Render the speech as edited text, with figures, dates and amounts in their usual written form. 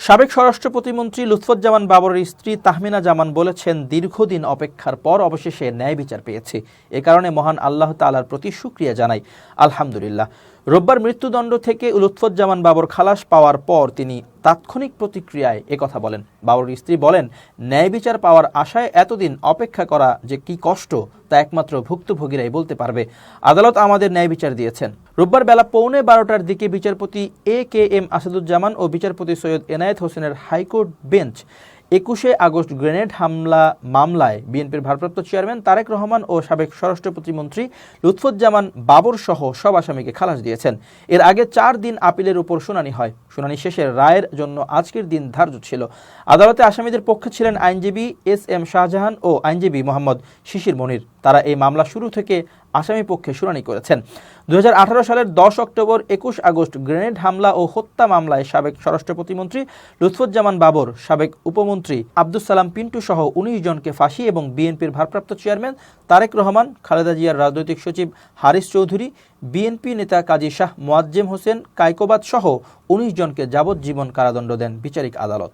সাবেক স্বরাষ্ট্র প্রতিমন্ত্রী লুৎফুজ্জামান বাবরের স্ত্রী তাহমিনা জামান বলেছেন, দীর্ঘদিন অপেক্ষার পর অবশেষে ন্যায় বিচার পেয়েছি। এ কারণে মহান আল্লাহ তাআলার প্রতি শুকরিয়া জানাই, আলহামদুলিল্লাহ। রোববার মৃত্যুদণ্ড থেকে লুৎফুজ্জামান বাবর খালাস পাওয়ার পর তিনি তাৎক্ষণিক প্রতিক্রিয়ায় একথা বলেন। বাবরের স্ত্রী বলেন, ন্যায় বিচার পাওয়ার আশায় এতদিন অপেক্ষা করা যে কি কষ্ট তা একমাত্র ভুক্তভোগীরাই বলতে পারবে। আদালত আমাদের ন্যায় বিচার দিয়েছেন। রোববার বেলা 11:15টার দিকে বিচারপতি এ.কে.এম. আসাদুজ্জামান ও বিচারপতি সৈয়দ এনায়েত হোসেনের হাইকোর্ট বেঞ্চ 21শে আগস্ট গ্রেনেড হামলা মামলায় বিএনপির ভারপ্রাপ্ত চেয়ারম্যান তারেক রহমান ও সাবেক স্বরাষ্ট্র প্রতিমন্ত্রী লুৎফুজ্জামান বাবর সহ সব আসামিকে খালাস দিয়েছেন। এর আগে 4 দিন আপিলের উপর শুনানি হয়। শুনানি শেষে রায়ের জন্য আজকের দিন ধার্য ছিল। আদালতে আসামিদের পক্ষে ছিলেন আইনজীবী এস.এম. শাহজাহান ও আইনজীবী মোহাম্মদ শিশির মনির। তারা এই মামলা শুরু থেকে আসামি পক্ষে শুনানি করেছেন। 2018 সালের 10 অক্টোবর 21 আগস্ট গ্রেনেড হামলা ও হত্যা মামলায় সাবেক স্বরাষ্ট্র প্রতিমন্ত্রী লুৎফুজ্জামান বাবর, সাবেক উপমন্ত্রী আব্দুস সালাম পিন্টু সহ 19 জনকে ফাঁসি এবং বিএনপির ভারপ্রাপ্ত চেয়ারম্যান তারেক রহমান, খালেদা জিয়ার রাজনৈতিক সচিব হারিস চৌধুরী, বিএনপি নেতা কাজী শাহ মোয়াজ্জেম হোসেন কায়কোবাদ সহ 19 জনকে যাবজ্জীবন কারাদণ্ড দেন বিচারিক আদালত।